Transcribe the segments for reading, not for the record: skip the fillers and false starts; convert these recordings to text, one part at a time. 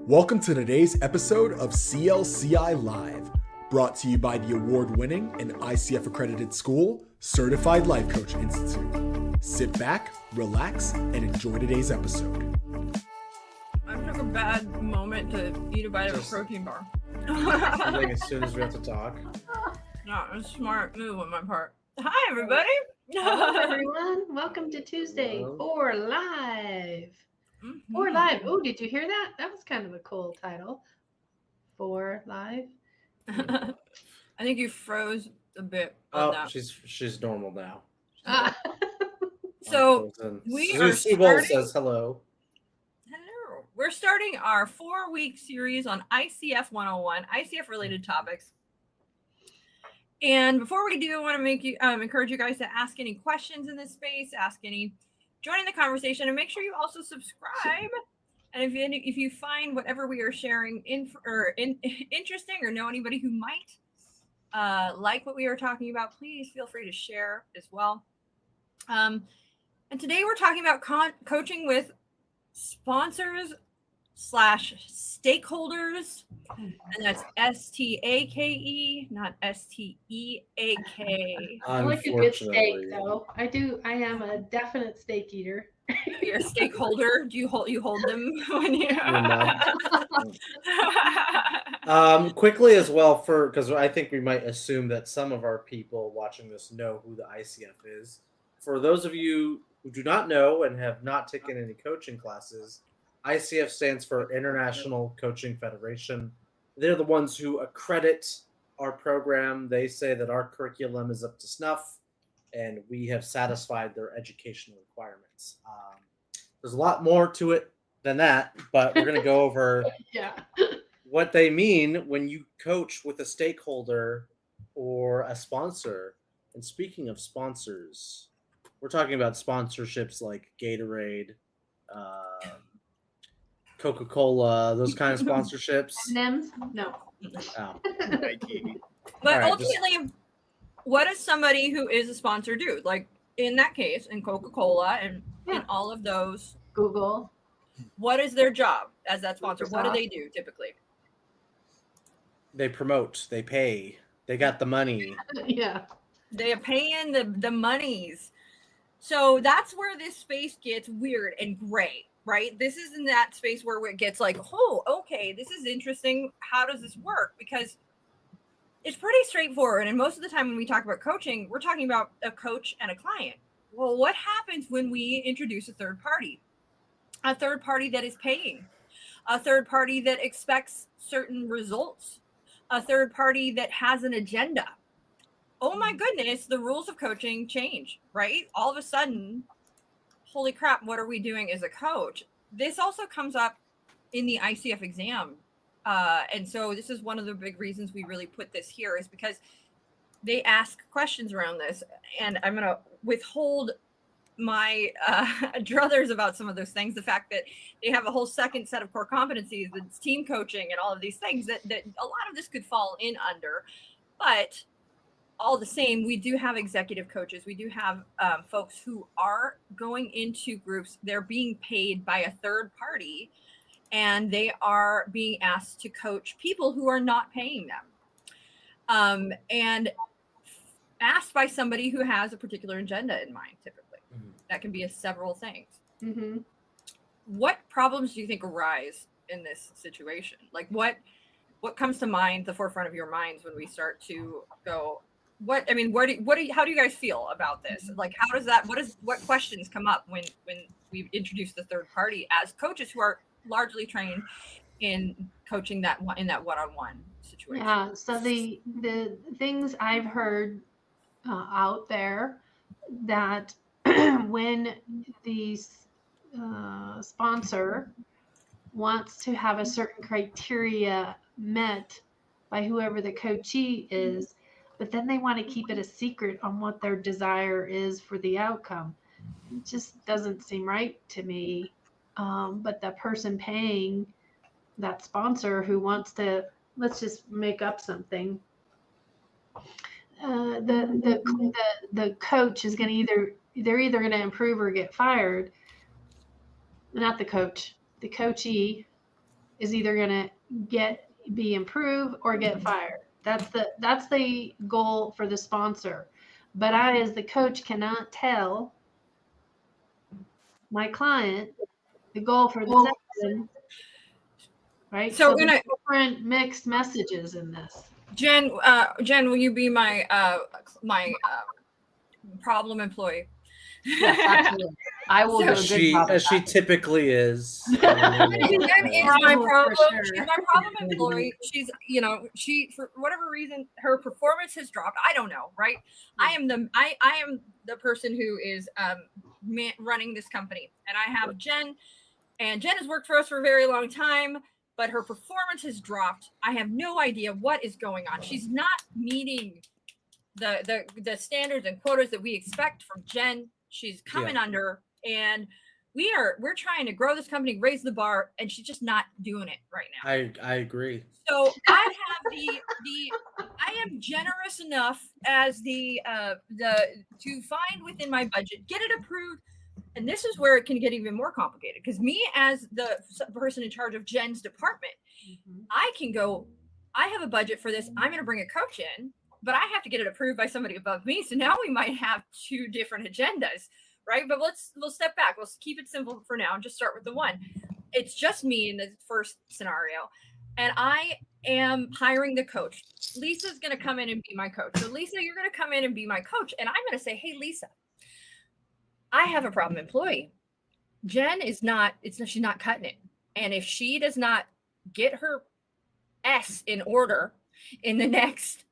Welcome to today's episode of CLCI Live, brought to you by the award-winning and ICF accredited school, Certified Life Coach Institute. Sit back, relax, and enjoy today's episode. I took a bad moment to eat a bite of a protein bar. Like as soon as we have to talk. No, it was a smart move on my part. Hi, everybody. Hello, everyone. Welcome to Tuesday for Live. For Live. Oh, did you hear that? That was kind of a cool title. For Live. I think you froze a bit on Oh, that. she's normal now. So we are Seagull starting. says hello. Hello. We're starting our 4-week series on ICF 101, ICF related topics. And before we do, I want to make you encourage you guys to ask any questions in this space, join in the conversation, and make sure you also subscribe. And if you find whatever we are sharing interesting, or know anybody who might like what we are talking about, please feel free to share as well. And today we're talking about coaching with sponsors / stakeholders, and that's STAKE, not STEAK. I like a good steak, though. I am a definite steak eater. You're a stakeholder. Do you hold them when you? Quickly as well, because I think we might assume that some of our people watching this know who the ICF is. For those of you who do not know and have not taken any coaching classes, ICF stands for International Coaching Federation. They're the ones who accredit our program. They say that our curriculum is up to snuff and we have satisfied their educational requirements. There's a lot more to it than that, but we're going to go over what they mean when you coach with a stakeholder or a sponsor. And speaking of sponsors, we're talking about sponsorships like Gatorade, Coca-Cola, those kind of sponsorships. M&M's? No. Oh. But ultimately, what does somebody who is a sponsor do? Like in that case, in Coca-Cola and in all of those, Google. What is their job as that sponsor? What do they do typically? They promote, they pay, they got the money. Yeah. They are paying the monies. So that's where this space gets weird and gray, right? This is in that space where it gets like, oh, okay, this is interesting. How does this work? Because it's pretty straightforward. And most of the time when we talk about coaching, we're talking about a coach and a client. Well, what happens when we introduce a third party? A third party that is paying, a third party that expects certain results, a third party that has an agenda. Oh my goodness, the rules of coaching change, right? All of a sudden, holy crap, what are we doing as a coach? This also comes up in the ICF exam. And so this is one of the big reasons we really put this here, is because they ask questions around this. And I'm going to withhold my druthers about some of those things. The fact that they have a whole second set of core competencies, that's team coaching and all of these things that a lot of this could fall in under. But all the same, we do have executive coaches. We do have folks who are going into groups. They're being paid by a third party, and they are being asked to coach people who are not paying them, and asked by somebody who has a particular agenda in mind, typically. Mm-hmm. That can be several things. Mm-hmm. What problems do you think arise in this situation? Like what comes to mind, the forefront of your minds when we start to go, how do you guys feel about this? Like, what questions come up when we introduce the third party as coaches who are largely trained in coaching in that one-on-one situation? Yeah. So the things I've heard out there, that when the sponsor wants to have a certain criteria met by whoever the coachee is, but then they want to keep it a secret on what their desire is for the outcome. It just doesn't seem right to me. But the person paying, that sponsor who wants to, let's just make up something. The coach is going to they're either going to improve or get fired. Not the coach, the coachee is either going to be improved or get fired. That's the goal for the sponsor. But I, as the coach, cannot tell my client the goal for the session, right? So there's different mixed messages in this. Jen, will you be my problem employee? Yes, absolutely. I will do a good job. As she typically is. Jen is my problem. Sure. She's my problem employee. She's, she, for whatever reason, her performance has dropped. I don't know, right? I am the person who is running this company, and I have Jen, and Jen has worked for us for a very long time, but her performance has dropped. I have no idea what is going on. She's not meeting the standards and quotas that we expect from Jen. She's coming under, and we're trying to grow this company, raise the bar, and she's just not doing it right now. I agree. So I have I am generous enough as to find within my budget, get it approved. And this is where it can get even more complicated, because me as the person in charge of Jen's department, I can go, I have a budget for this. I'm going to bring a coach in, but I have to get it approved by somebody above me. So now we might have two different agendas, right? But we'll step back. We'll keep it simple for now and just start with the one. It's just me in the first scenario, and I am hiring the coach. Lisa's going to come in and be my coach. So Lisa, you're going to come in and be my coach. And I'm going to say, hey, Lisa, I have a problem employee. Jen she's not cutting it. And if she does not get her S in order in the next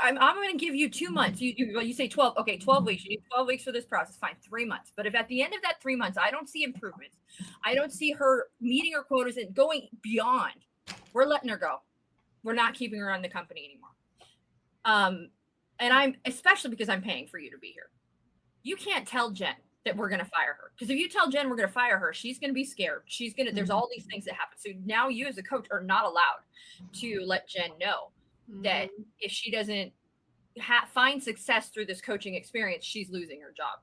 I'm going to give you 2 months. You say 12. Okay, 12 weeks. You need 12 weeks for this process. Fine, 3 months. But if at the end of that 3 months, I don't see improvements, I don't see her meeting her quotas and going beyond, we're letting her go. We're not keeping her on the company anymore. And I'm, especially because I'm paying for you to be here. You can't tell Jen that we're going to fire her. Because if you tell Jen we're going to fire her, she's going to be scared. There's all these things that happen. So now you as a coach are not allowed to let Jen know that if she doesn't find success through this coaching experience, she's losing her job.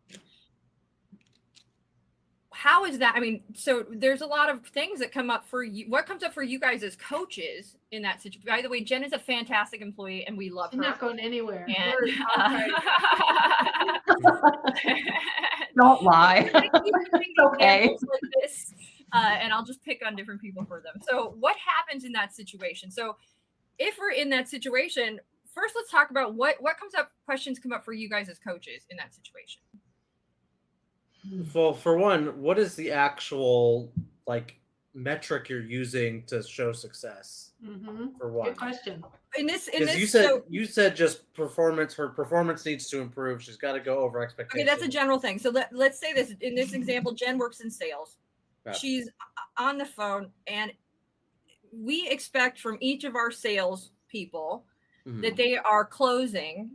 How is that? I mean, so there's a lot of things that come up for you. What comes up for you guys as coaches in that situation? By the way, Jen is a fantastic employee and we love her. She's not going anywhere. And, Don't lie. Okay. Like this, and I'll just pick on different people for them. So what happens in that situation? So if we're in that situation, first let's talk about what questions come up for you guys as coaches in that situation. Well, for one, what is the actual metric you're using to show success? For one, good question. You said just performance. Her performance needs to improve. She's got to go over expectations. Okay, that's a general thing. So let's say this in this example. Jen works in sales. Yeah. She's on the phone, and we expect from each of our sales people that they are closing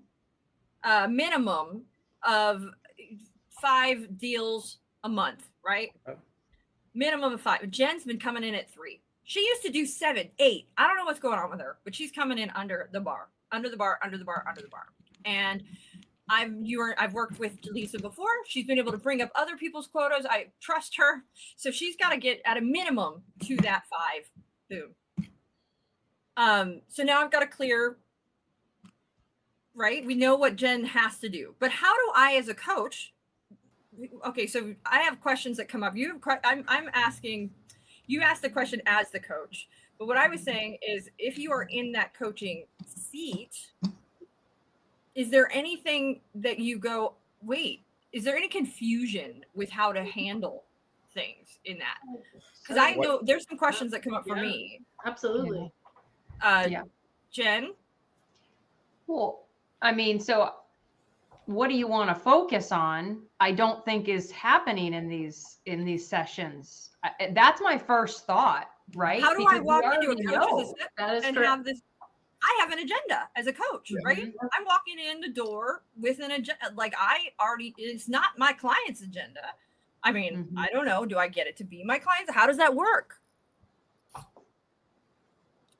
a minimum of 5 deals a month, right? Okay. Minimum of 5. Jen's been coming in at 3. She used to do 7, 8. I don't know what's going on with her, but she's coming in under the bar. And I've worked with Lisa before. She's been able to bring up other people's quotas. I trust her. So she's got to get at a minimum to that 5. Boom. So now I've got to clear, right? We know what Jen has to do, but how do I, as a coach? Okay, so I have questions that come up. I'm asking, you asked the question as the coach, but what I was saying is, if you are in that coaching seat, is there anything that you go, wait, is there any confusion with how to handle things in that? Because I know there's some questions that come up for me. Absolutely. Jen? Well, I mean, so what do you want to focus on? I don't think is happening in these sessions. That's my first thought, right? How do Because I walk into a we coach's know. assessment That is and correct. have this? I have an agenda as a coach, right? I'm walking in the door with an agenda. It's not my client's agenda. I mean, I don't know. Do I get it to be my client's? How does that work?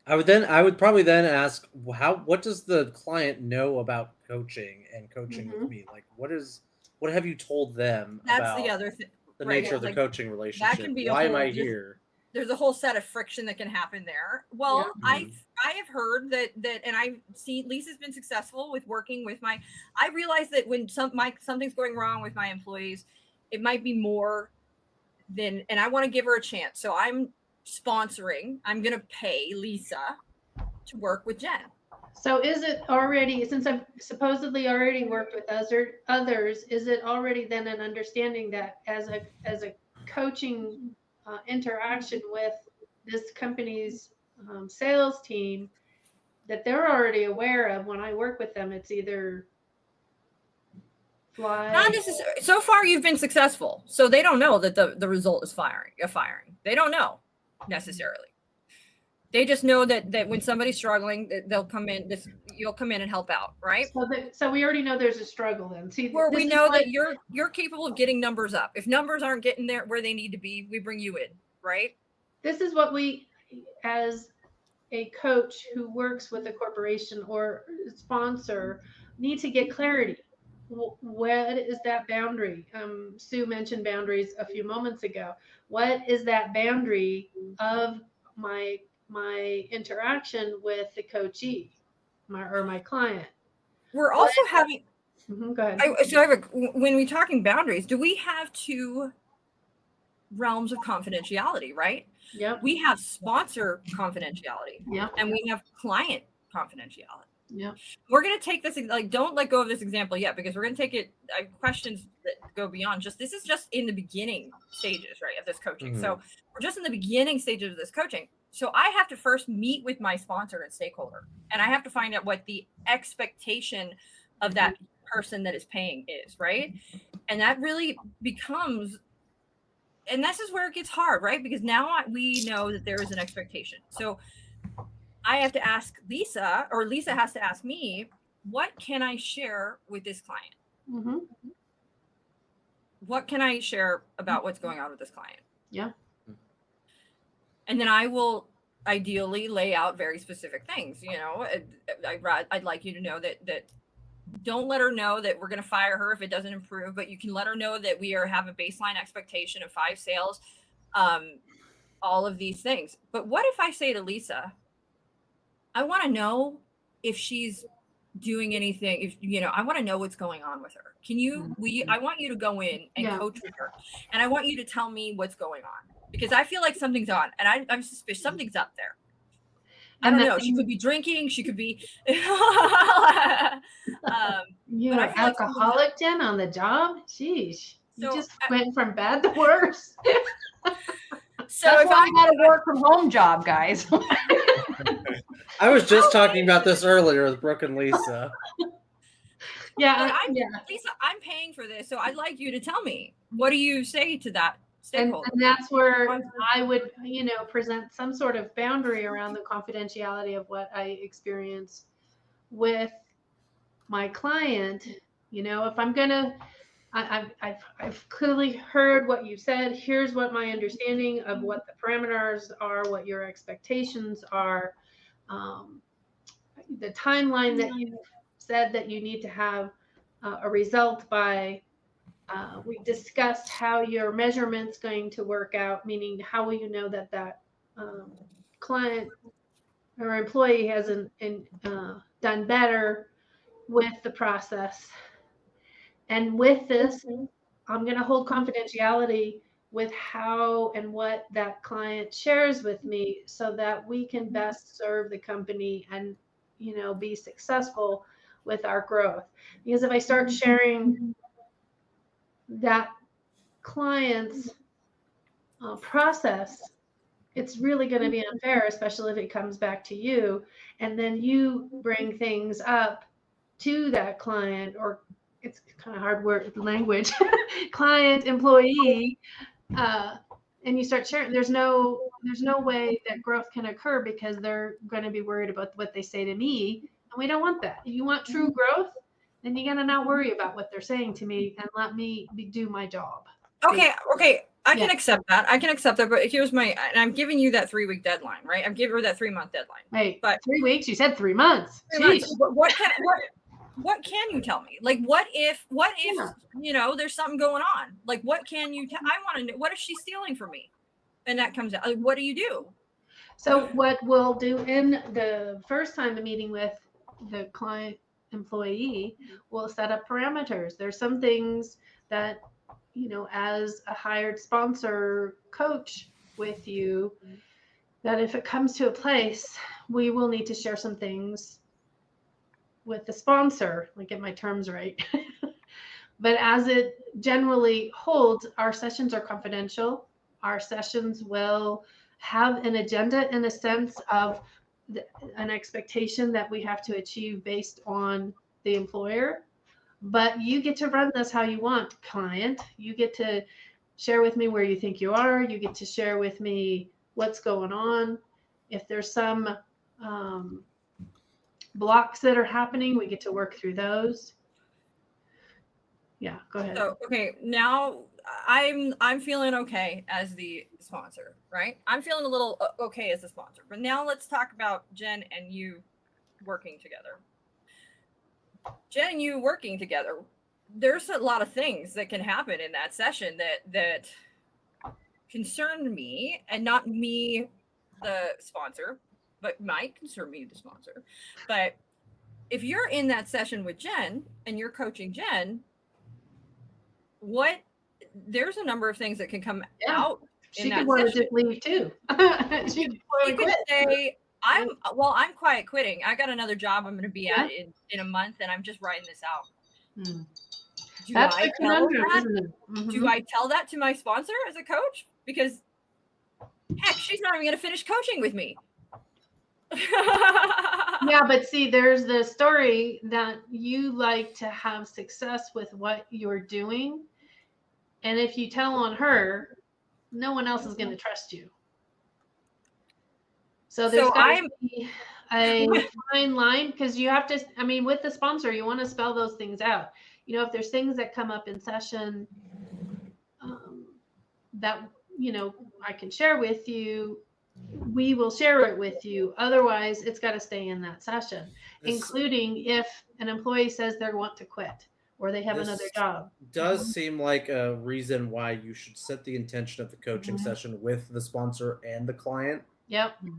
I would probably then ask, what does the client know about coaching and coaching with me? Like, what have you told them That's about the other thing. the right, nature of the like, coaching relationship? can be a Why am whole I different- here? there's a whole set of friction that can happen there. Well, Yeah. I have heard that, and I've seen Lisa's been successful with working with I realize that when something's going wrong with my employees, it might be more than, and I want to give her a chance. So I'm going to pay Lisa to work with Jen. So is it already, since I've supposedly already worked with others, is it already then an understanding that as a coaching interaction with this company's sales team, that they're already aware of when I work with them, it's either fly. Not necessarily. So far, you've been successful, so they don't know that the result is firing. They don't know necessarily. They just know that when somebody's struggling, they'll come in. You'll come in and help out, right? So we already know there's a struggle then. See, Where we this know is that you're capable of getting numbers up. If numbers aren't getting there where they need to be, we bring you in, right? this is what we, as a coach who works with a corporation or sponsor, need to get clarity. What is that boundary? Sue mentioned boundaries a few moments ago. What is that boundary of my interaction with the coachee, my client? We're also having. Go ahead. When we're talking boundaries, do we have two realms of confidentiality, right? Yep. We have sponsor confidentiality, Yep. and we have client confidentiality. Yep. We're going to take this, don't let go of this example yet, because we're going to take it. I have questions that go beyond this is just in the beginning stages, right, of this coaching. Mm-hmm. So we're just in the beginning stages of this coaching. So I have to first meet with my sponsor and stakeholder, and I have to find out what the expectation of that person that is paying is, right? And that really becomes, and this is where it gets hard, right? Because now we know that there is an expectation. So I have to ask Lisa, or Lisa has to ask me, what can I share with this client? Mm-hmm. What can I share about what's going on with this client? Yeah. And then I will ideally lay out very specific things. You know, I'd like you to know that don't let her know that we're going to fire her if it doesn't improve, but you can let her know that we have a baseline expectation of 5 sales, all of these things. But what if I say to Lisa, I want to know if she's doing anything, I want to know what's going on with her. I want you to go in and coach with her, and I want you to tell me what's going on, because I feel like something's on, and I'm suspicious something's up there. I don't know. She could be drinking. She could be. You're an alcoholic, Jen, on the job? Sheesh. You just went from bad to worse. So that's why I got a work from home job, guys. I was just talking about this earlier with Brooke and Lisa. Lisa, I'm paying for this, so I'd like you to tell me. What do you say to that stakeholder? And that's where I would, present some sort of boundary around the confidentiality of what I experience with my client. If I'm gonna, I've clearly heard what you said. Here's what my understanding of what the parameters are, what your expectations are, the timeline that you said that you need to have a result by. We discussed how your measurement's going to work out, meaning how will you know that client or employee hasn't done better with the process. And with this, I'm going to hold confidentiality with how and what that client shares with me, so that we can best serve the company and, be successful with our growth. Because if I start sharing that client's process, it's really going to be unfair, especially if it comes back to you, and then you bring things up to that client, or it's kind of hard word language, client, employee, and you start sharing. There's no way that growth can occur, because they're going to be worried about what they say to me, and we don't want that. If you want true growth, then you gotta not worry about what they're saying to me and let me do my job. Okay. I can accept that. But here's and I'm giving you that 3-week deadline, right? I'm giving her that 3-month deadline. Wait, but 3 weeks? You said 3 months. 3 months. What can you tell me? Like, what if there's something going on? Like, what can you I want to know. What if she's stealing from me? and that comes out. What do you do? So what we'll do in the first time the meeting with the client employee, we'll set up parameters. There's some things that, you know, as a hired sponsor coach with you, that if it comes to a place, we will need to share some things with the sponsor, like get my terms right. But as it generally holds, our sessions are confidential. Our sessions will have an agenda in a sense of an expectation that we have to achieve based on the employer. But you get to run this how you want, client. You get to share with me where you think you are. You get to share with me what's going on. If there's some blocks that are happening, we get to work through those. Yeah, go ahead. So, okay, now I'm feeling okay as the sponsor, right? I'm feeling a little okay as the sponsor. But now let's talk about Jen and you working together. Jen and you working together. There's a lot of things that can happen in that session that concern me, and not me, the sponsor, but might concern me, the sponsor. But if you're in that session with Jen and you're coaching Jen, there's a number of things that can come out. She could want to just leave too. She could say, I'm quiet quitting. I got another job I'm going to be at in a month, and I'm just writing this out. That's the conundrum, isn't it? Mm-hmm. Do I tell that to my sponsor as a coach? Because heck, she's not even going to finish coaching with me. Yeah, but see, there's the story that you like to have success with what you're doing. And if you tell on her, no one else is going to trust you. So there's got to be a fine line, because you have to, I mean, with the sponsor, you want to spell those things out. You know, if there's things that come up in session that, you know, I can share with you, we will share it with you. Otherwise, it's got to stay in that session, including if an employee says they want to quit or they have another job. Does seem like a reason why you should set the intention of the coaching session with the sponsor and the client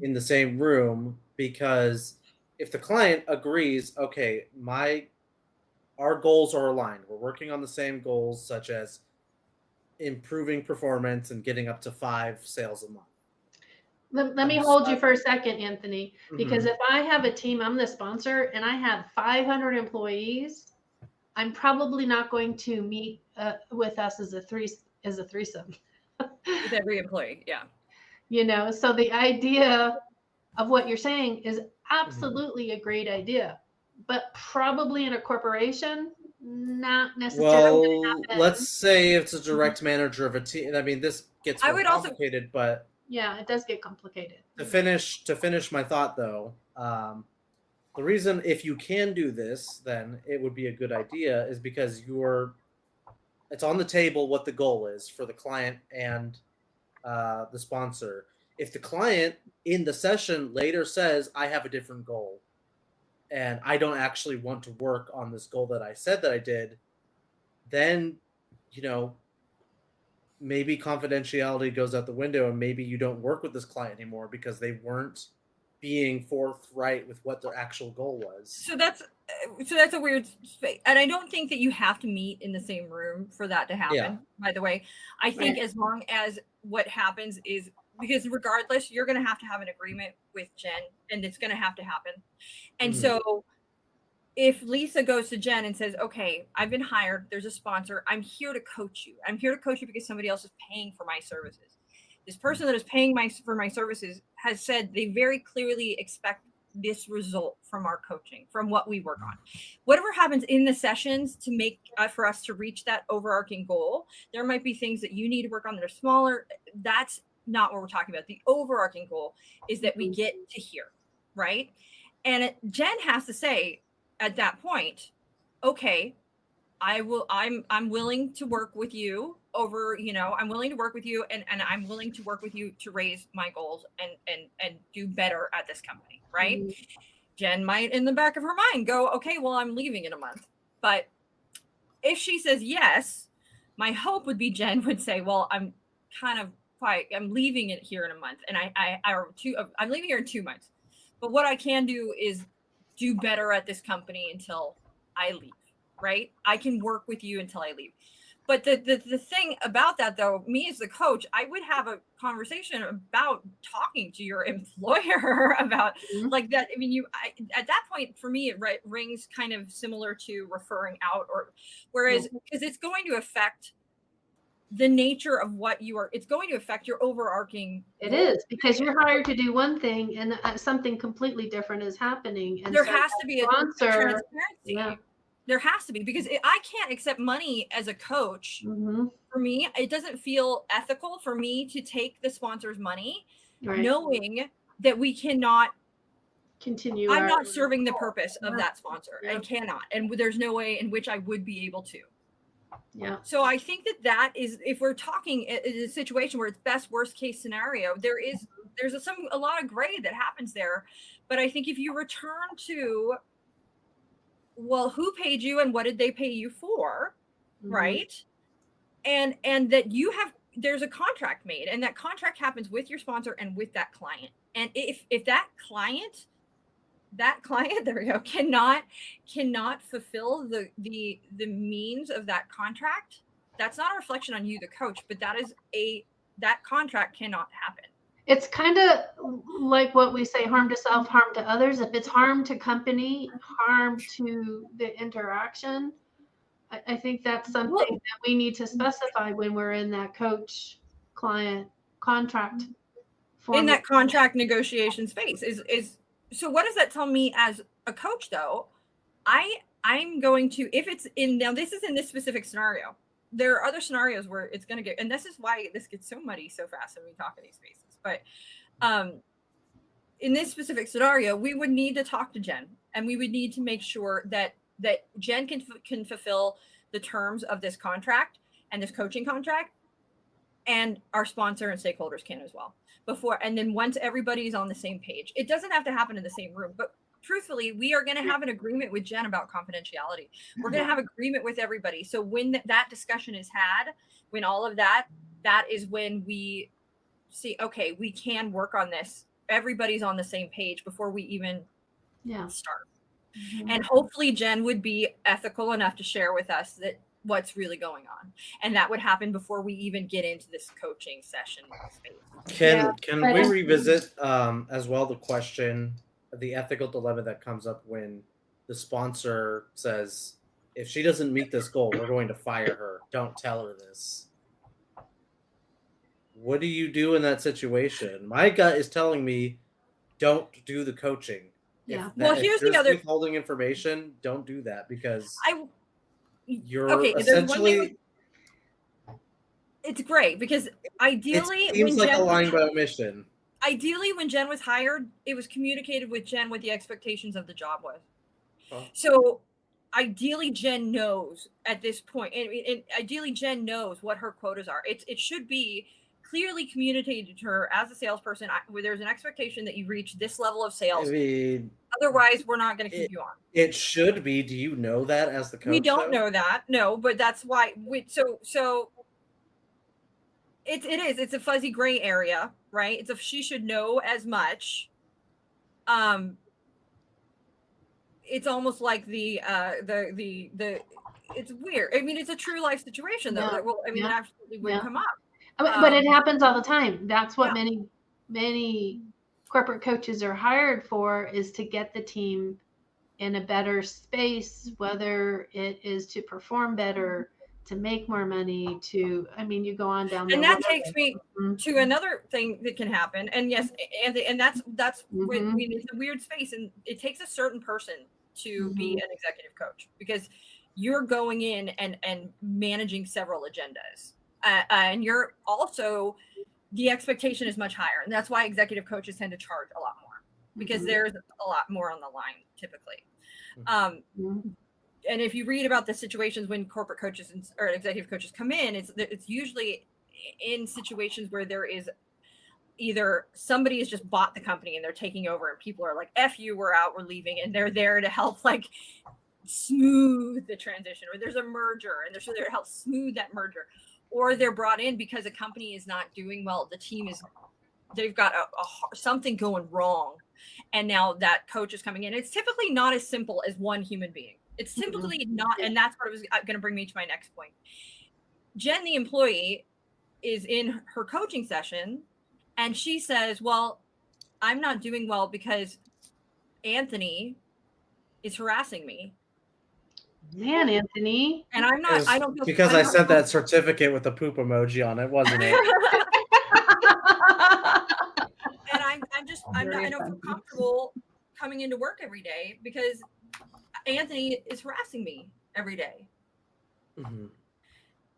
in the same room, because if the client agrees, okay, our goals are aligned, we're working on the same goals, such as improving performance and getting up to 5 sales a month. Let me hold you for a second, Anthony, because if I have a team, I'm the sponsor, and I have 500 employees, I'm probably not going to meet with us as a threesome. With every employee, yeah. You know, so the idea of what you're saying is absolutely a great idea, but probably in a corporation, not necessarily. Well, let's say it's a direct manager of a team. I mean, this gets more complicated, but yeah, it does get complicated. To finish my thought, though, the reason, if you can do this, then it would be a good idea, is because it's on the table what the goal is for the client and the sponsor. If the client in the session later says, I have a different goal and I don't actually want to work on this goal that I said that I did, then, you know, maybe confidentiality goes out the window, and maybe you don't work with this client anymore because they weren't being forthright with what their actual goal was. So that's a weird space. And I don't think that you have to meet in the same room for that to happen, by the way. I think as long as what happens is, because regardless, you're going to have an agreement with Jen, and it's going to have to happen. And so if Lisa goes to Jen and says, okay, I've been hired, there's a sponsor, I'm here to coach you. I'm here to coach you because somebody else is paying for my services. This person that is paying for my services has said they very clearly expect this result from our coaching, from what we work on. Whatever happens in the sessions to make for us to reach that overarching goal, there might be things that you need to work on that are smaller. That's not what we're talking about. The overarching goal is that we get to here, right? And Jen has to say at that point, okay, I'm willing to work with you over, you know, I'm willing to work with you, and I'm willing to work with you to raise my goals and do better at this company, right? Jen might in the back of her mind go, okay, well, I'm leaving in a month. But if she says yes, my hope would be Jen would say, well, I'm kind of quiet. I'm leaving it here in a month, and I'm leaving here in 2 months. But what I can do is do better at this company until I leave, right? I can work with you until I leave. But the thing about that, though, me as the coach, I would have a conversation about talking to your employer about like that. I mean, at that point, for me, it rings kind of similar to referring out, or whereas because it's going to affect the nature of what you are. It's going to affect your overarching. It is, because you're hired to do one thing and something completely different is happening. And There so has to be a sponsor, transparency. yeah. There has to be, because I can't accept money as a coach. For me, it doesn't feel ethical for me to take the sponsor's money, right. knowing that we cannot continue. I'm not serving the purpose of that sponsor, Yeah. and cannot, and there's no way in which I would be able to. Yeah. So I think that is, if we're talking in a situation where it's best worst case scenario, there's a lot of gray that happens there. But I think if you return to, well, who paid you and what did they pay you for, right? And that there's a contract made, and that contract happens with your sponsor and with that client. And if that client, there we go, cannot fulfill the means of that contract, that's not a reflection on you, the coach, but that contract cannot happen. It's kind of like what we say, harm to self, harm to others. If it's harm to company, harm to the interaction, I think that's something that we need to specify when we're in that coach-client contract form. In that contract negotiation space is so what does that tell me as a coach, though? I'm going to, if it's in, now this is in this specific scenario. There are other scenarios where it's going to get, and this is why this gets so muddy so fast when we talk in these spaces. But in this specific scenario, we would need to talk to Jen, and we would need to make sure that Jen can fulfill the terms of this contract and this coaching contract, and our sponsor and stakeholders can as well. And then once everybody's on the same page, it doesn't have to happen in the same room, but truthfully, we are going to have an agreement with Jen about confidentiality. We're going to have agreement with everybody. So when that discussion is had, when all of that is when we see, okay, we can work on this. Everybody's on the same page before we even start. And hopefully Jen would be ethical enough to share with us that what's really going on. And that would happen before we even get into this coaching session space. Can we revisit as well the question, the ethical dilemma that comes up when the sponsor says, if she doesn't meet this goal, we're going to fire her. Don't tell her this. What do you do in that situation? My gut is telling me, don't do the coaching. Yeah. Here's the other withholding information. Don't do that, because you're there's essentially. one thing. It's great because ideally, it seems like a lying by omission. Ideally, when Jen was hired, it was communicated with Jen what the expectations of the job was. Huh. So ideally, Jen knows at this point, and ideally, Jen knows what her quotas are. It should be clearly communicated to her as a salesperson, where there's an expectation that you reach this level of sales. I mean, otherwise, we're not going to keep you on. It should be. Do you know that as the coach? We don't know that, no, but that's why. So it is. It's a fuzzy gray area, right? It's she should know as much. It's almost like the it's weird. I mean, it's a true life situation though. That absolutely would come up. But it happens all the time. That's what many corporate coaches are hired for, is to get the team in a better space, whether it is to perform better, to make more money, you go on down there. And that takes me to another thing that can happen. And yes, and that's when it's a weird space, and it takes a certain person to be an executive coach, because you're going in and managing several agendas. And you're also, the expectation is much higher. And that's why executive coaches tend to charge a lot more, because there's a lot more on the line typically. And if you read about the situations when corporate coaches or executive coaches come in, it's usually in situations where there is either somebody has just bought the company and they're taking over, and people are like, F you, we're out, we're leaving. And they're there to help like smooth the transition, or there's a merger and they're there to help smooth that merger. or they're brought in because a company is not doing well. The team is, they've got something going wrong. And now that coach is coming in. It's typically not as simple as one human being. It's typically not, and that's what was going to bring me to my next point. Jen, the employee, is in her coaching session, and she says, well, I'm not doing well because Anthony is harassing me. Man, Anthony. And I'm not, I don't feel because I sent that certificate with the poop emoji on it, wasn't it? And I don't feel comfortable coming into work every day because Anthony is harassing me every day. Mm-hmm.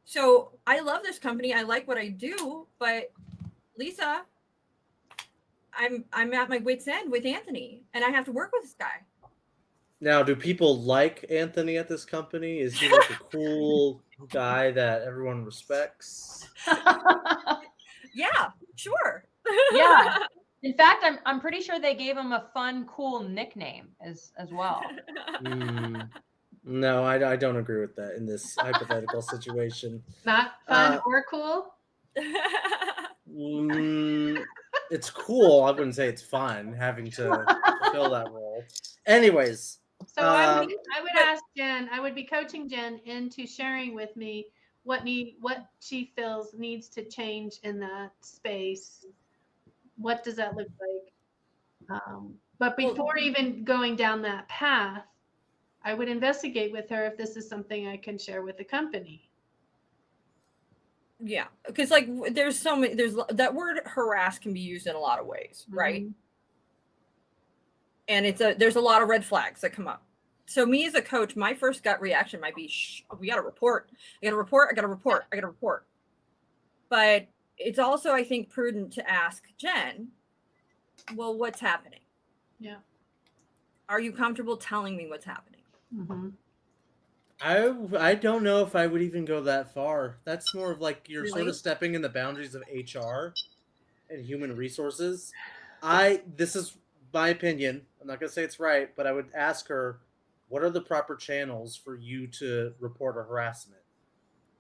So I love this company. I like what I do, but Lisa, I'm at my wit's end with Anthony, and I have to work with this guy. Now, do people like Anthony at this company? Is he like a cool guy that everyone respects? Yeah, sure. Yeah. In fact, I'm pretty sure they gave him a fun, cool nickname as well. No, I don't agree with that in this hypothetical situation. Not fun or cool? It's cool. I wouldn't say it's fun having to fulfill that role. Anyways. So I would ask Jen, I would be coaching Jen into sharing with me what she feels needs to change in that space. What does that look like? But before even going down that path, I would investigate with her if this is something I can share with the company. Yeah, because like there's that word harass can be used in a lot of ways, right? Mm-hmm. And there's a lot of red flags that come up. So me as a coach, my first gut reaction might be, we got to report. I got to report. But it's also, I think, prudent to ask Jen, well, what's happening? Yeah. Are you comfortable telling me what's happening? Mm-hmm. I don't know if I would even go that far. That's more of like you're sort Really? of stepping in the boundaries of HR and human resources. This is my opinion. I'm not going to say it's right, but I would ask her, what are the proper channels for you to report a harassment?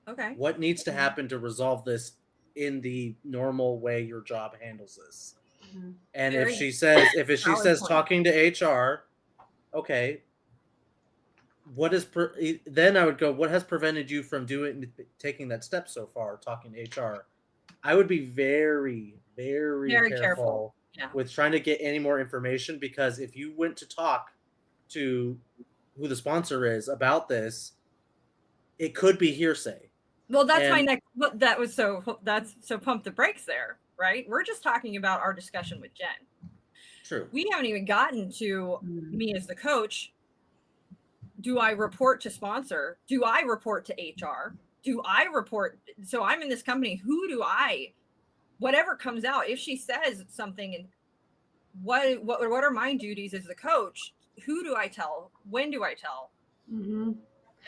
Okay. What needs to happen to resolve this in the normal way your job handles this? Mm-hmm. And Very if she says valid point. talking to HR, okay, then I would go, what has prevented you from taking that step so far, talking to HR? I would be very, very, careful. Yeah. With trying to get any more information, because if you went to talk to who the sponsor is about this, it could be hearsay. Well, that's my next. That's so pump the brakes there, right? We're just talking about our discussion with Jen. True. We haven't even gotten to me as the coach. Do I report to sponsor? Do I report to HR? Do I report? So I'm in this company. Who do I? Whatever comes out, if she says something, and what are my duties as the coach? Who do I tell? When do I tell? Mm-hmm.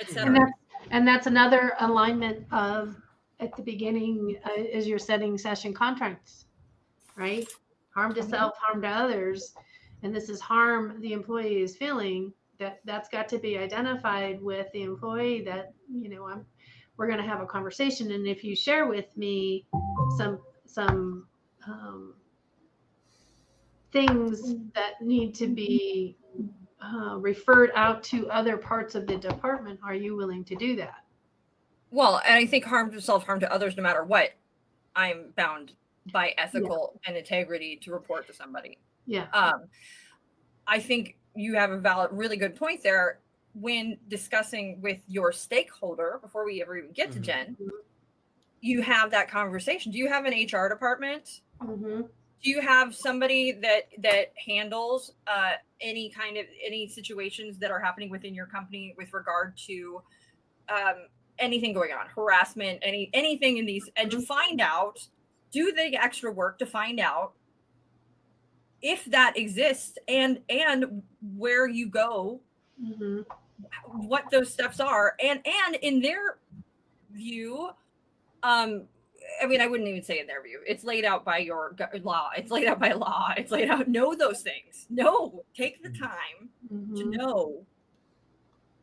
Etc. And that's another alignment of at the beginning is you're setting session contracts, right? Harm to self, harm to others, and this is harm the employee is feeling. That's got to be identified with the employee. That we're going to have a conversation, and if you share with me some things that need to be referred out to other parts of the department, are you willing to do that? Well, and I think harm to self, harm to others, no matter what, I'm bound by ethical and integrity to report to somebody. Yeah. I think you have a really good point there. When discussing with your stakeholder, before we ever even get to Jen, you have that conversation. Do you have an HR department? Mm-hmm. Do you have somebody that handles any situations that are happening within your company with regard to anything going on, harassment, anything in these, and to find out, do the extra work to find out if that exists and where you go, what those steps are, and in their view, I mean, I wouldn't even say in their view. It's laid out by your law. It's laid out by law. It's laid out. Know those things. Take the time to know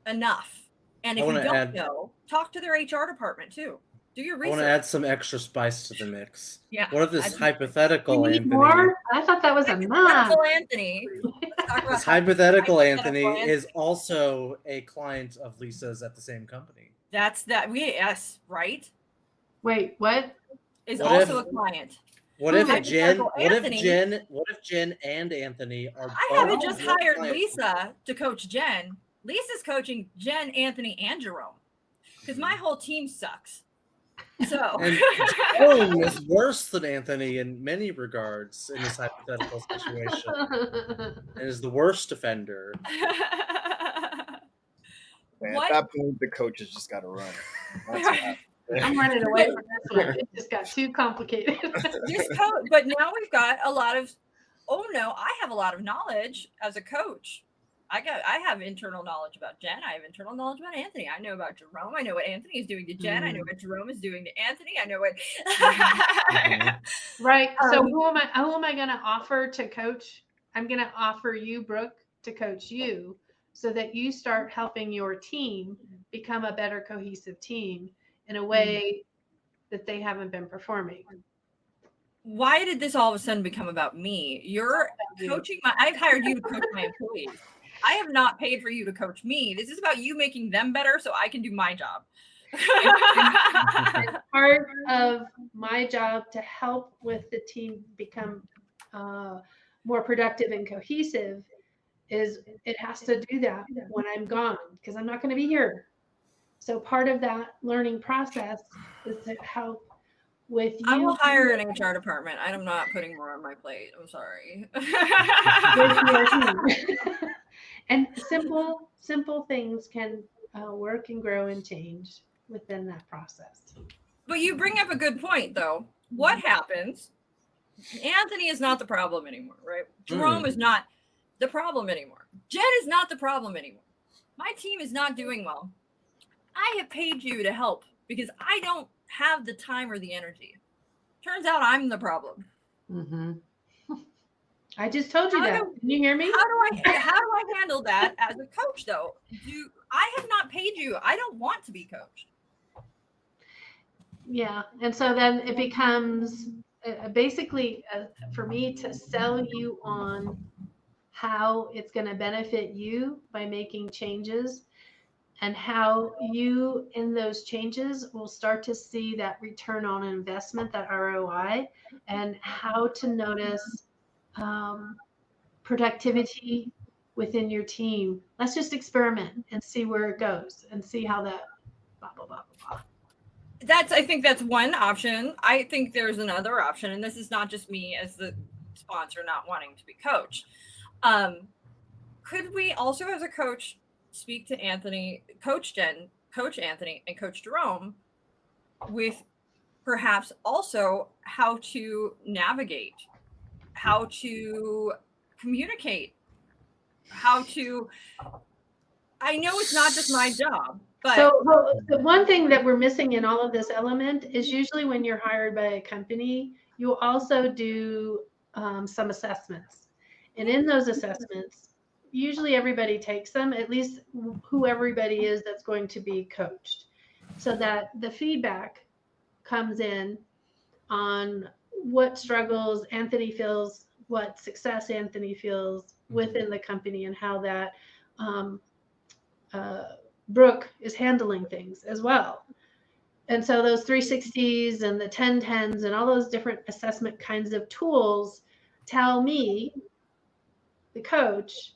enough. And if you don't know, talk to their HR department too. Do your I research. want to add some extra spice to the mix. Yeah. What if this add- hypothetical You need Anthony? more? I thought that was enough. Hypothetical Anthony. Let's talk about This hypothetical Anthony hypothetical is also a client of Lisa's at the same company. That's that. Yes, right. Wait, what? Is What also if- a client. What if Hypothetical Jen? Anthony- What if Jen and Anthony are? I both haven't just your hired clients? Lisa to coach Jen. Lisa's coaching Jen, Anthony, and Jerome because my whole team sucks. So And Jerome is worse than Anthony in many regards in this hypothetical situation, and is the worst offender. Man, What? at that point, the coaches just got to run. That's what happened. I'm running away from this one. It just got too complicated. This coach, but now we've got a lot of. Oh no, I have a lot of knowledge as a coach. I have internal knowledge about Jen. I have internal knowledge about Anthony. I know about Jerome. I know what Anthony is doing to Jen. I know what Jerome is doing to Anthony. I know what. Right. So who am I going to offer to coach? I'm going to offer you, Brooke, to coach you so that you start helping your team become a better cohesive team in a way that they haven't been performing. Why did this all of a sudden become about me? You're coaching I've hired you to coach my employees. I have not paid for you to coach me. This is about you making them better so I can do my job. It's part of my job to help with the team become more productive and cohesive is it has to do that when I'm gone because I'm not going to be here. So part of that learning process is to help with you. I will hire an HR department. I'm not putting more on my plate. I'm sorry. with your team. And simple things can work and grow and change within that process. But you bring up a good point, though. What happens? Anthony is not the problem anymore, right? Jerome is not the problem anymore. Jen is not the problem anymore. My team is not doing well. I have paid you to help because I don't have the time or the energy. Turns out I'm the problem. Mm-hmm. I just told you How that. do- Can you hear me? How do I handle that as a coach, though? I have not paid you. I don't want to be coached. Yeah. And so then it becomes basically for me to sell you on how it's going to benefit you by making changes and how you in those changes will start to see that return on investment, that ROI, and how to notice productivity within your team. Let's just experiment and see where it goes and see how that blah, blah, blah, blah, blah. I think that's one option. I think there's another option, and this is not just me as the sponsor not wanting to be coached. Could we also, as a coach, speak to Anthony, Coach Jen, Coach Anthony, and Coach Jerome with perhaps also how to navigate, how to communicate, I know it's not just my job, but So the one thing that we're missing in all of this element is usually when you're hired by a company, you also do some assessments. And in those assessments, usually everybody takes them, at least who everybody is that's going to be coached, so that the feedback comes in on what struggles Anthony feels, what success Anthony feels within the company, and how that Brooke is handling things as well. And so those 360s and the 1010s and all those different assessment kinds of tools tell me, the coach,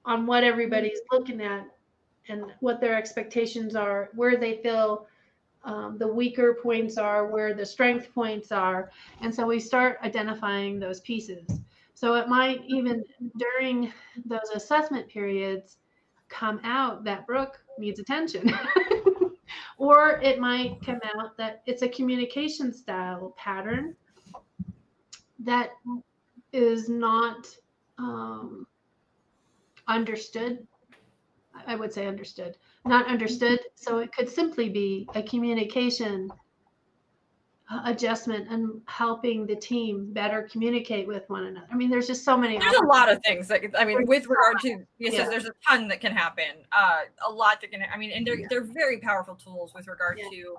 on what everybody's looking at and what their expectations are, where they feel the weaker points are, where the strength points are. And so we start identifying those pieces. So it might even during those assessment periods come out that Brooke needs attention. Or it might come out that it's a communication style pattern that is not understood. I would say understood, not understood. So it could simply be a communication adjustment and helping the team better communicate with one another. I mean, there's just so many. there's a lot of things that with regard to Yeah. there's a ton that can happen. A lot that can. And they're very powerful tools with regard to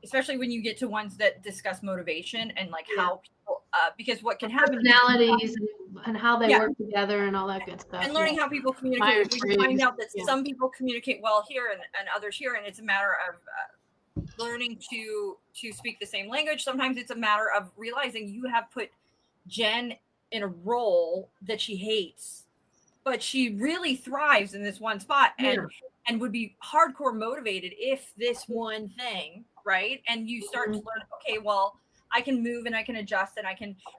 especially when you get to ones that discuss motivation and like how people, because what can happen Personalities and how they Yeah. work together and all that good stuff. and learning how people communicate. We Myers-Briggs, find out that yeah. some people communicate well here and others here, and it's a matter of learning to speak the same language. Sometimes it's a matter of realizing you have put Jen in a role that she hates, but she really thrives in this one spot and would be hardcore motivated if this one thing, right? And you start to learn, okay, well, I can move and I can adjust and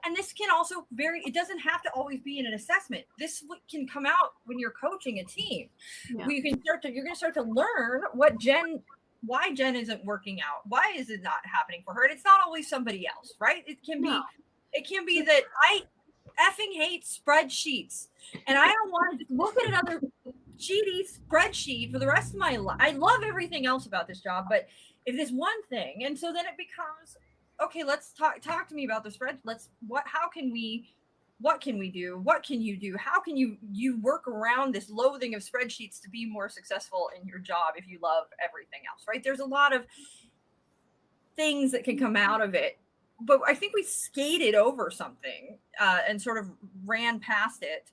and this can also vary. It doesn't have to always be in an assessment. This can come out when you're coaching a team. Yeah. You're going to start to learn why Jen isn't working out. Why is it not happening for her? And it's not always somebody else, right? It can be that I effing hate spreadsheets and I don't want to look at another cheaty spreadsheet for the rest of my life. I love everything else about this job, but if this one thing, and so then it becomes, okay, let's talk to me about the spread. What can we do? What can you do? How can you work around this loathing of spreadsheets to be more successful in your job if you love everything else, right? There's a lot of things that can come out of it, but I think we skated over something and sort of ran past it.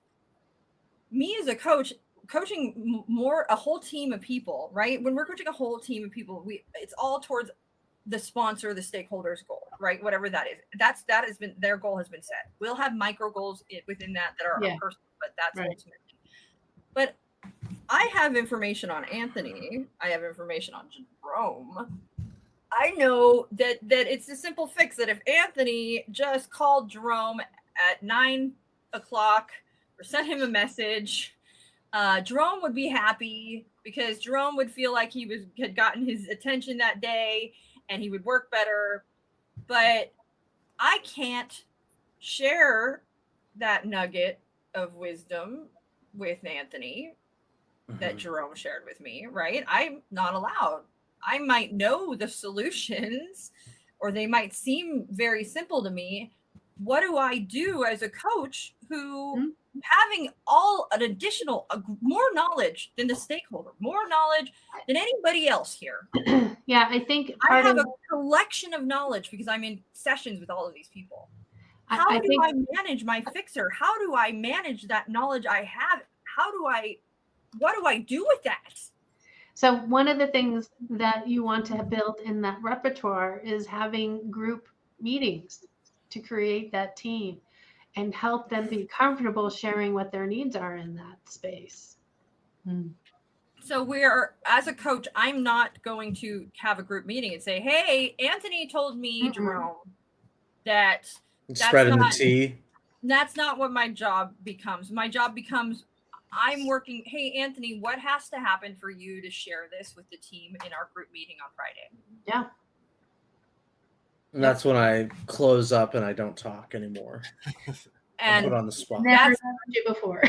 Me as a coach, coaching more a whole team of people, right? When we're coaching a whole team of people, it's all towards the sponsor, the stakeholders goal, right? Whatever that is, that has been their goal has been set. We'll have micro goals within that are personal, but that's ultimately. But I have information on Anthony. I have information on Jerome. I know that it's a simple fix that if Anthony just called Jerome at 9 o'clock or sent him a message, Jerome would be happy because Jerome would feel like he had gotten his attention that day and he would work better. But I can't share that nugget of wisdom with Anthony that Jerome shared with me, right? I'm not allowed. I might know the solutions or they might seem very simple to me. What do I do as a coach who having more knowledge than the stakeholder, more knowledge than anybody else here? Yeah, I think I have a collection of knowledge because I'm in sessions with all of these people. How do I manage my fixer? How do I manage that knowledge I have? What do I do with that? So one of the things that you want to build in that repertoire is having group meetings to create that team and help them be comfortable sharing what their needs are in that space. So as a coach, I'm not going to have a group meeting and say, hey, Anthony told me, Jerome, that spreading the tea. That's not what my job becomes. My job becomes, I'm working. Hey, Anthony, what has to happen for you to share this with the team in our group meeting on Friday? Yeah. And that's when I close up and I don't talk anymore. And put on the spot. Never heard you before.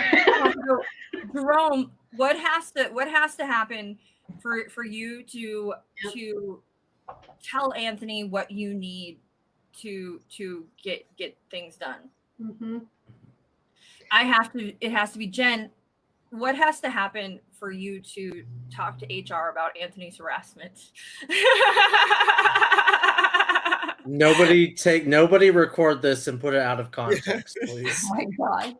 So, Jerome, what has to happen for you to tell Anthony what you need to get things done? It has to be, Jen, what has to happen for you to talk to HR about Anthony's harassment? Nobody record this and put it out of context, please. Oh my God.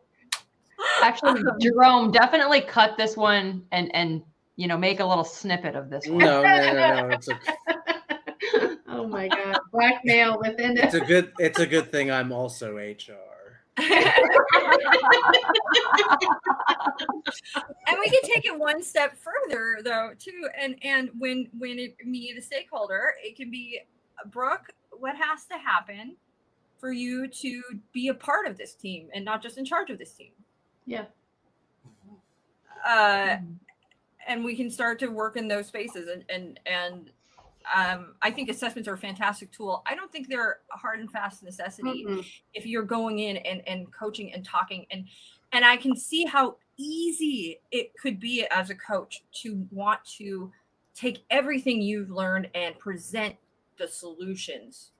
Actually, Jerome, definitely cut this one and make a little snippet of this one. No. It's oh my God. Blackmail within it. It's a good thing I'm also HR. And we can take it one step further though too. And when me, the stakeholder, it can be, Brooke, what has to happen for you to be a part of this team and not just in charge of this team? Yeah. And we can start to work in those spaces and I think assessments are a fantastic tool. I don't think they're a hard and fast necessity if you're going in and coaching and talking and I can see how easy it could be as a coach to want to take everything you've learned and present the solutions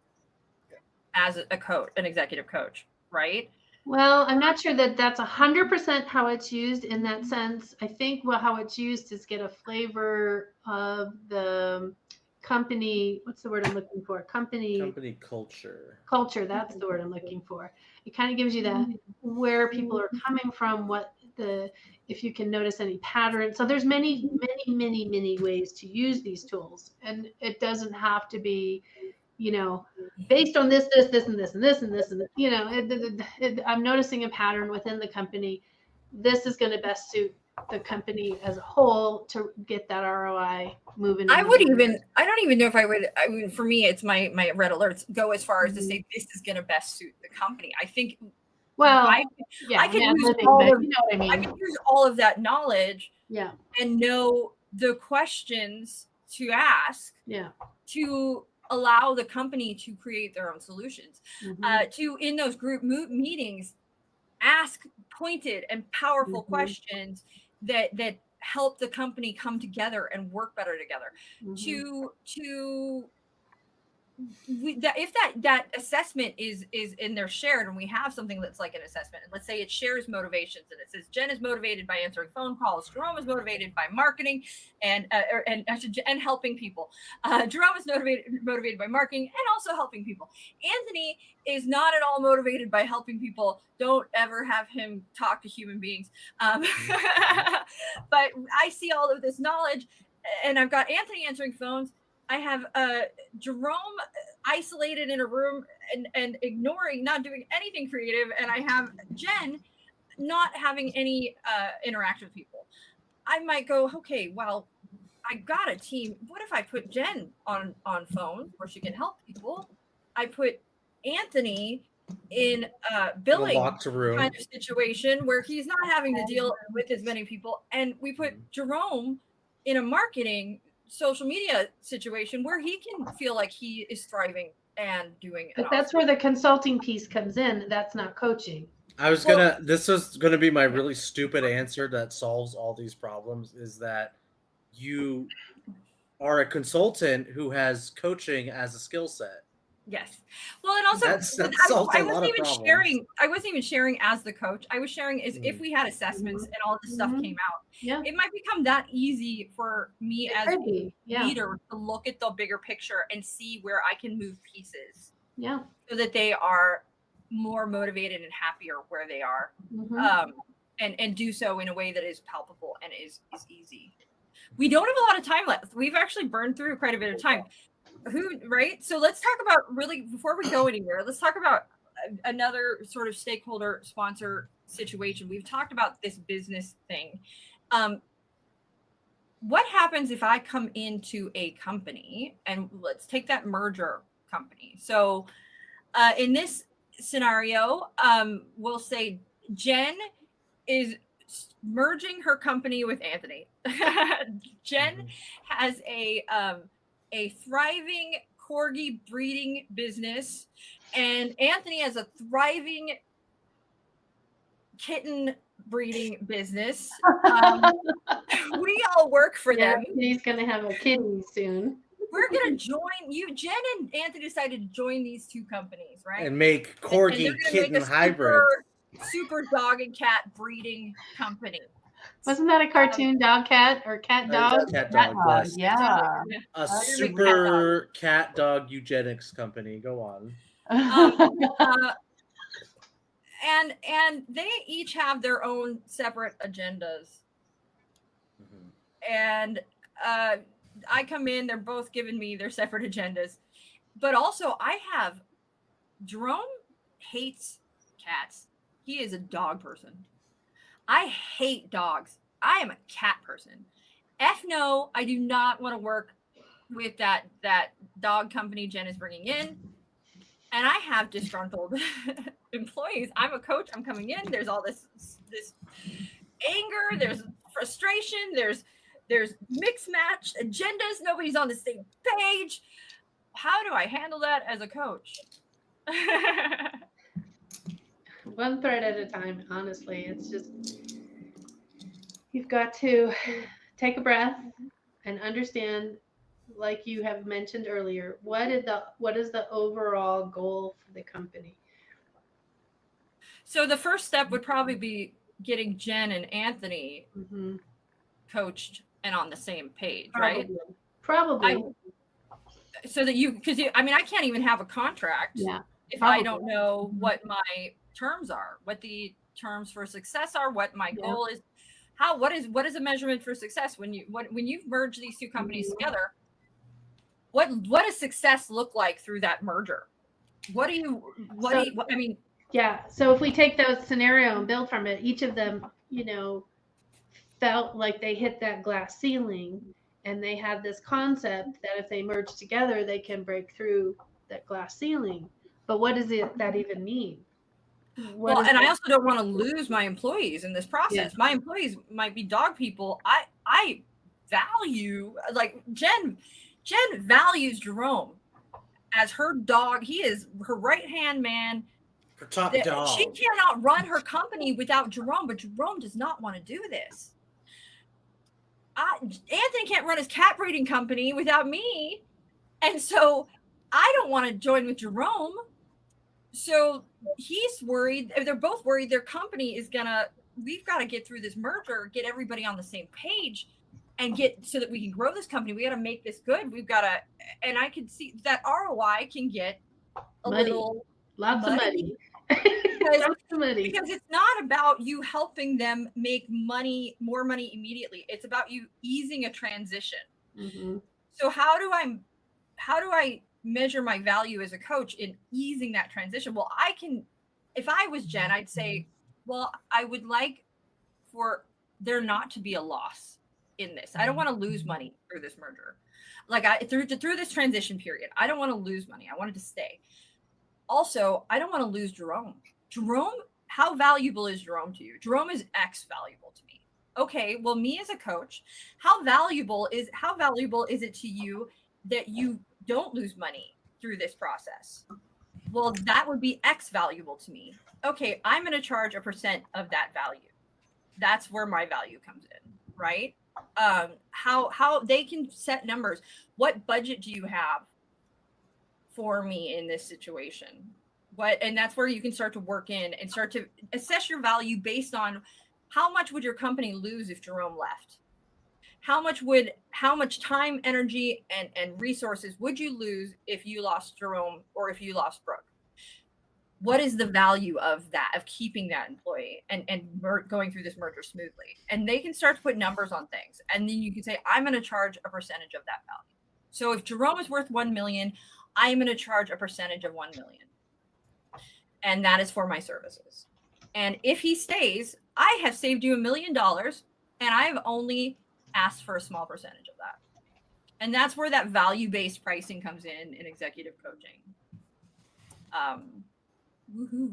as a coach, an executive coach, right? Well, I'm not sure that that's 100% how it's used in that sense. I think how it's used is get a flavor of the company, what's the word I'm looking for? Company culture. Culture, that's the word I'm looking for. It kind of gives you that where people are coming from, if you can notice any patterns. So there's many ways to use these tools, and it doesn't have to be, based on this, and this, and this, and this, and I'm noticing a pattern within the company. This is going to best suit the company as a whole to get that ROI moving. I don't even know if I mean, for me, it's my red alerts go as far as to say this is going to best suit the company. I think, I can use I can use all of that knowledge and know the questions to ask to allow the company to create their own solutions. To, in those group meetings, ask pointed and powerful questions that help the company come together and work better together. If that assessment is in there shared, and we have something that's like an assessment, and let's say it shares motivations, and it says Jen is motivated by answering phone calls, Jerome is motivated by marketing and helping people, Jerome is motivated by marketing and also helping people. Anthony is not at all motivated by helping people. Don't ever have him talk to human beings. But I see all of this knowledge, and I've got Anthony answering phones. I have Jerome isolated in a room and ignoring, not doing anything creative. And I have Jen not having any interaction with people. I might go, okay, well, I got a team. What if I put Jen on phone where she can help people? I put Anthony in billing kind of situation where he's not having to deal with as many people. And we put Jerome in a marketing social media situation where he can feel like he is thriving and doing it. But that's where the consulting piece comes in. That's not coaching. This is gonna be my really stupid answer that solves all these problems, is that you are a consultant who has coaching as a skill set. Yes. Well, and also I wasn't even sharing as the coach. I was sharing is if we had assessments and all this stuff came out, it might become that easy for me as a leader to look at the bigger picture and see where I can move pieces. Yeah. So that they are more motivated and happier where they are. And do so in a way that is palpable and is easy. We don't have a lot of time left. We've actually burned through quite a bit of time. Right? So let's talk about, really, before we go anywhere, let's talk about another sort of stakeholder sponsor situation. We've talked about this business thing. What happens if I come into a company, and let's take that merger company. So in this scenario, we'll say Jen is merging her company with Anthony. Jen has a thriving corgi breeding business, and Anthony has a thriving kitten breeding business. We all work for them. He's going to have a kitty soon. We're going to join you. Jen and Anthony decided to join these two companies, right? And make corgi kitten hybrids. Super dog and cat breeding company. Wasn't that a cartoon dog cat or cat dog? Cat dog, yes. Yeah. A super cat dog eugenics company. Go on. And they each have their own separate agendas. And I come in, they're both giving me their separate agendas. But also I have Jerome hates cats. He is a dog person. I hate dogs. I am a cat person. No, I do not want to work with that dog company Jen is bringing in. And I have disgruntled employees. I'm a coach. I'm coming in. There's all this anger. There's frustration. There's mixed matched agendas. Nobody's on the same page. How do I handle that as a coach? One thread at a time, honestly. It's just, you've got to take a breath and understand, like you have mentioned earlier, what is the overall goal for the company? So the first step would probably be getting Jen and Anthony coached and on the same page, right? Probably. so that you, because I mean, I can't even have a contract Yeah. if Probably. I don't know what my terms are, what the terms for success are, what my Yeah. goal is, what is a measurement for success when you've merged these two companies together. What does success look like through that merger? I mean, Yeah. So if we take those scenario and build from it, each of them, felt like they hit that glass ceiling, and they had this concept that if they merge together, they can break through that glass ceiling. But what does that even mean? well, and I also don't want to lose my employees in this process. Yeah. My employees might be dog people. I value, like Jen values Jerome as her dog. He is her right hand man. Her top dog. She cannot run her company without Jerome, but Jerome does not want to do this. Anthony can't run his cat breeding company without me. And so I don't want to join with Jerome. So he's worried. They're both worried their company is we've got to get through this merger, get everybody on the same page, and so that we can grow this company. We got to make this good. We've got to, and I can see that ROI can get a little lots of money. Because it's not about you helping them make more money immediately. It's about you easing a transition. Mm-hmm. So how do I measure my value as a coach in easing that transition? Well, if I was Jen, I'd say, well, I would like for there not to be a loss in this. I don't want to lose money through this merger. Like through this transition period, I don't want to lose money. I wanted to stay. Also, I don't want to lose Jerome. Jerome, how valuable is Jerome to you? Jerome is X valuable to me. Okay, well, me as a coach, how valuable is it to you that you don't lose money through this process? Well, that would be X valuable to me. Okay, I'm going to charge a % of that value. That's where my value comes in, right? How they can set numbers. What budget do you have for me in this situation? And that's where you can start to work in and start to assess your value based on how much would your company lose if Jerome left? How much time, energy, and resources would you lose if you lost Jerome or if you lost Brooke? What is the value of that, of keeping that employee and going through this merger smoothly? And they can start to put numbers on things. And then you can say, I'm going to charge a percentage of that value. So if Jerome is worth 1 million, I'm going to charge a percentage of 1 million. And that is for my services. And if he stays, I have saved you $1 million, and I've only asked for a small percentage of that. And that's where that value-based pricing comes in executive coaching. Woohoo.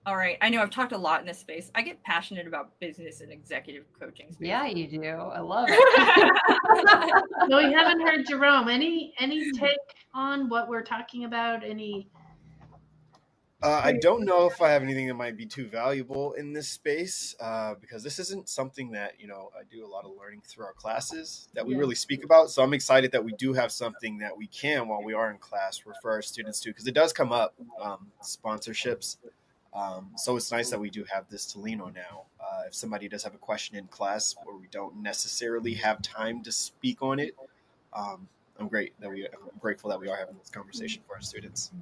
All right. I know I've talked a lot in this space. I get passionate about business and executive coaching space. Yeah, you do. I love it. No, we haven't heard Jerome. Any take on what we're talking about? I don't know if I have anything that might be too valuable in this space because this isn't something that, I do a lot of learning through our classes that we really speak about. So I'm excited that we do have something that we can, while we are in class, refer our students to, because it does come up, sponsorships. So it's nice that we do have this to lean on now. If somebody does have a question in class where we don't necessarily have time to speak on it, I'm grateful that we are having this conversation for our students.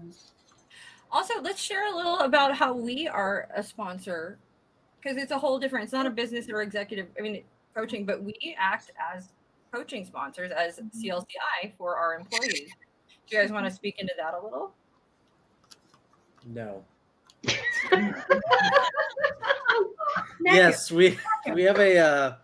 Also, let's share a little about how we are a sponsor, because it's a whole different, it's not a business or coaching, but we act as coaching sponsors, as CLCI for our employees. Do you guys want to speak into that a little? No. Yes, we have a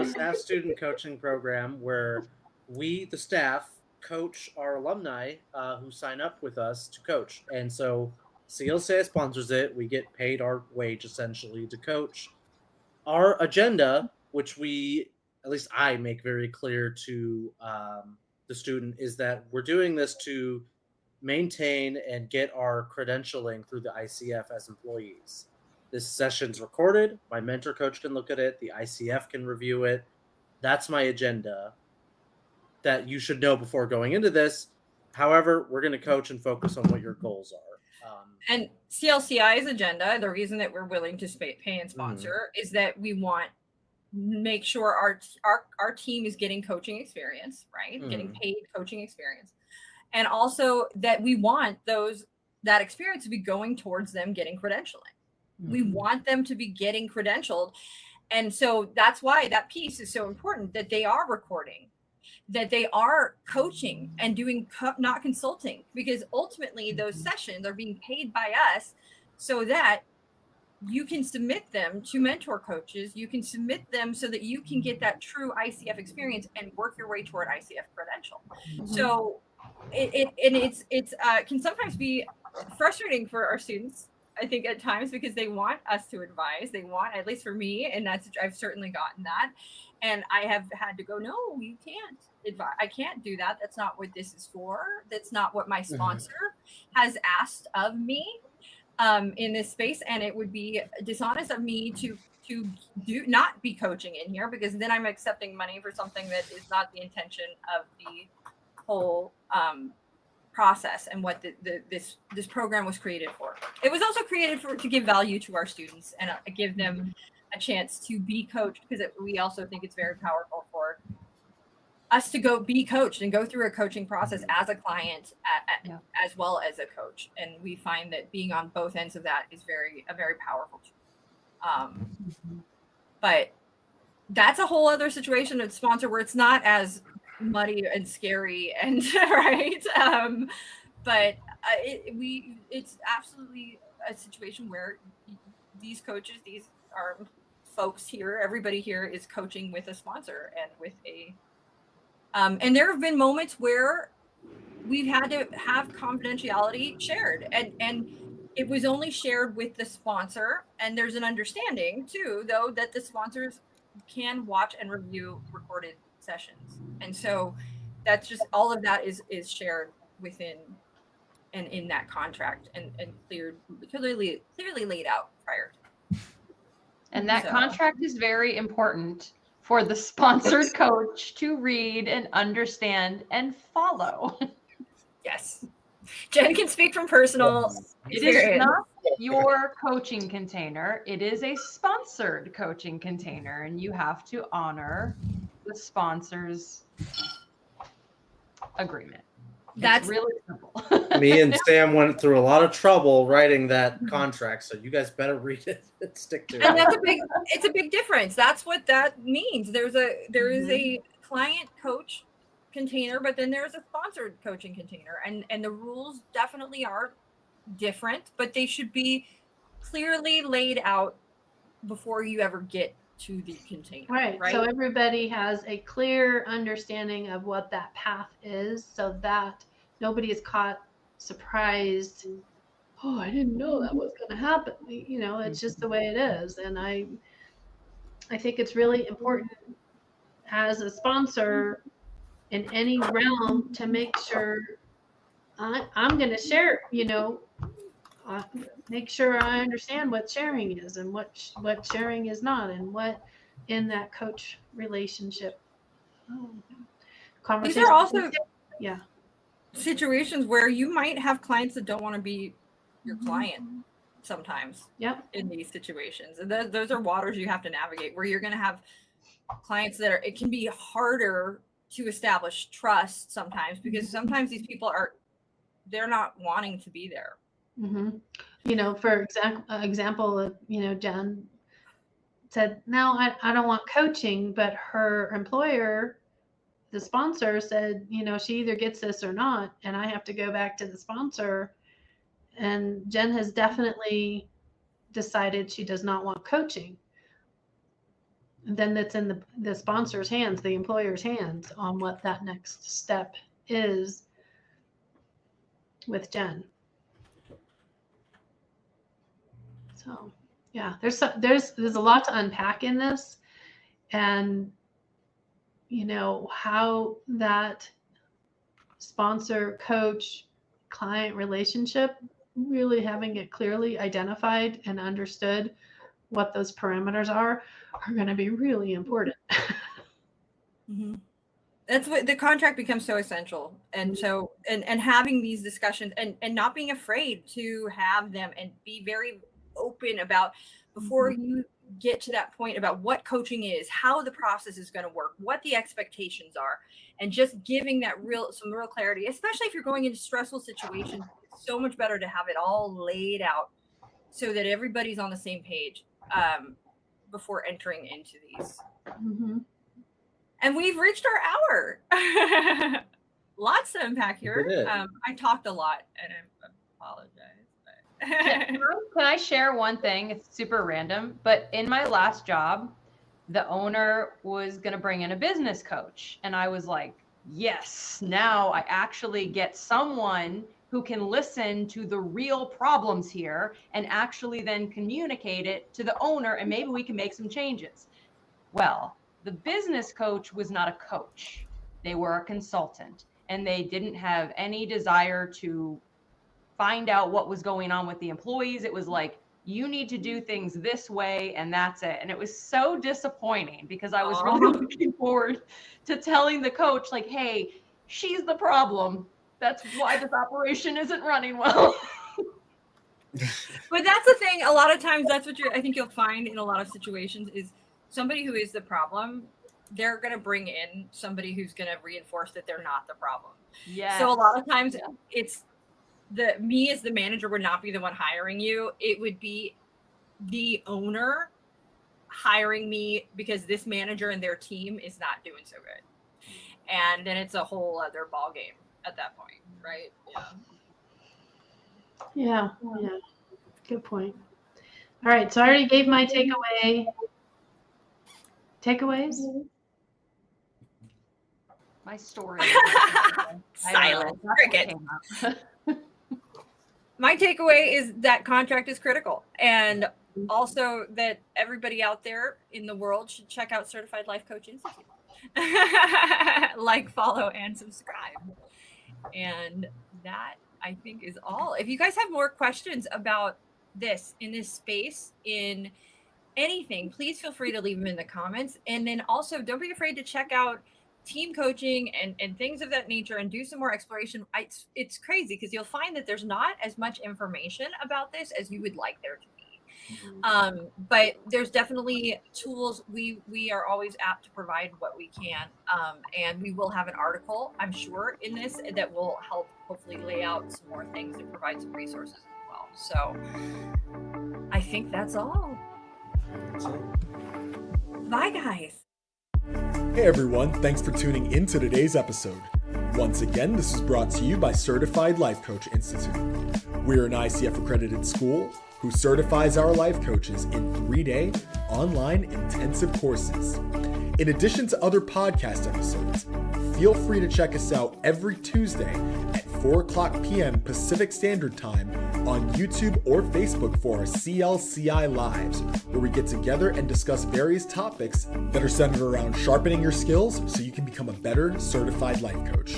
staff student coaching program where we, the staff, coach our alumni who sign up with us to coach. And so CLCI sponsors it. We get paid our wage essentially to coach. Our agenda, which at least I make very clear to the student, is that we're doing this to maintain and get our credentialing through the ICF as employees. This session's recorded. My mentor coach can look at it. The ICF can review it. That's my agenda that you should know before going into this. However, we're going to coach and focus on what your goals are. And CLCI's agenda, the reason that we're willing to pay and sponsor is that we want make sure our team is getting coaching experience, right? Getting paid coaching experience. And also that we want that experience to be going towards them getting credentialing. We want them to be getting credentialed. And so that's why that piece is so important, that they are recording, that they are coaching and doing not consulting, because ultimately those sessions are being paid by us so that you can submit them to mentor coaches. You can submit them so that you can get that true ICF experience and work your way toward ICF credential. So it can sometimes be frustrating for our students, I think, at times, because they want us to advise. They want, at least for me, and I've certainly gotten that. And I have had to go, no, you can't advise. I can't do that. That's not what this is for. That's not what my sponsor has asked of me in this space. And it would be dishonest of me to not be coaching in here, because then I'm accepting money for something that is not the intention of the whole process and what this program was created for. It was also created to give value to our students and give them a chance to be coached, because we also think it's very powerful for us to go be coached and go through a coaching process as a client as well as a coach. And we find that being on both ends of that is a very powerful tool. But that's a whole other situation of sponsor where it's not as muddy and scary and right. But it's absolutely a situation where these coaches, these are folks here, everybody here is coaching with a sponsor and with a and there have been moments where we've had to have confidentiality shared, and it was only shared with the sponsor. And there's an understanding too, though, that the sponsors can watch and review recorded sessions. And so that's just, all of that is shared within and in that contract and clearly laid out prior to. And that contract is very important for the sponsored coach to read and understand and follow. Yes. Jen can speak from personal It is not your coaching container. It is a sponsored coaching container, and you have to honor the sponsor's agreement. That's really simple. Me and Sam went through a lot of trouble writing that contract, so you guys better read it and stick to it. And it's a big difference. That's what that means. There is a client coach container, but then there's a sponsored coaching container, and the rules definitely are different, but they should be clearly laid out before you ever get to the container. Right. So everybody has a clear understanding of what that path is, so that nobody is caught surprised. Oh, I didn't know that was going to happen. It's just the way it is. And I think it's really important as a sponsor in any realm to make sure I'm going to share, make sure I understand what sharing is and what sharing is not, and what in that coach relationship conversation. These are also situations where you might have clients that don't want to be your client sometimes. Yep. In these situations, and those are waters you have to navigate, where you're going to have clients that it can be harder to establish trust sometimes, because sometimes these people they're not wanting to be there. For example, Jen said, no, I don't want coaching, but her employer, the sponsor, said, she either gets this or not, and I have to go back to the sponsor. And Jen has definitely decided she does not want coaching. And then that's in the sponsor's hands, the employer's hands, on what that next step is with Jen. So yeah, there's a lot to unpack in this, and how that sponsor coach client relationship, really having it clearly identified and understood what those parameters are going to be really important. That's what the contract becomes so essential. And so, and having these discussions and not being afraid to have them and be very open about, before you get to that point about what coaching is, how the process is going to work, what the expectations are, and just giving that some real clarity, especially if you're going into stressful situations. It's so much better to have it all laid out so that everybody's on the same page before entering into these. Mm-hmm. And we've reached our hour. Lots to unpack here. I talked a lot, and I apologize. Can I share one thing? It's super random, but in my last job, the owner was going to bring in a business coach. And I was like, yes, now I actually get someone who can listen to the real problems here and actually then communicate it to the owner, and maybe we can make some changes. Well, the business coach was not a coach. They were a consultant, and they didn't have any desire to find out what was going on with the employees. It was like, you need to do things this way, and that's it. And it was so disappointing because I was really looking forward to telling the coach, like, hey, she's the problem. That's why this operation isn't running well. But that's the thing. A lot of times that's what I think you'll find in a lot of situations is somebody who is the problem, they're going to bring in somebody who's going to reinforce that they're not the problem. Yeah. So a lot of times it's me as the manager would not be the one hiring you. It would be the owner hiring me because this manager and their team is not doing so good. And then it's a whole other ball game at that point, right? Yeah. Good point. All right. So I already gave my takeaways. My story. Silent. Cricket. My takeaway is that contract is critical, and also that everybody out there in the world should check out Certified Life Coach Institute. Like, follow, and subscribe. And that, I think, is all. If you guys have more questions about this in this space, in anything, please feel free to leave them in the comments. And then also, don't be afraid to check out team coaching and things of that nature and do some more exploration. It's crazy because you'll find that there's not as much information about this as you would like there to be. But there's definitely tools. We are always apt to provide what we can. And we will have an article, I'm sure, in this that will help hopefully lay out some more things and provide some resources as well. So I think that's all. Bye, guys. Hey everyone, thanks for tuning in to today's episode. Once again, this is brought to you by Certified Life Coach Institute. We're an ICF accredited school who certifies our life coaches in 3-day online intensive courses. In addition to other podcast episodes, feel free to check us out every Tuesday at 4:00 p.m. Pacific Standard Time on YouTube or Facebook for our CLCI Lives, where we get together and discuss various topics that are centered around sharpening your skills so you can become a better certified life coach.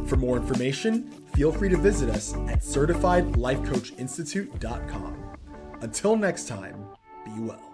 For more information, feel free to visit us at certifiedlifecoachinstitute.com. Until next time, be well.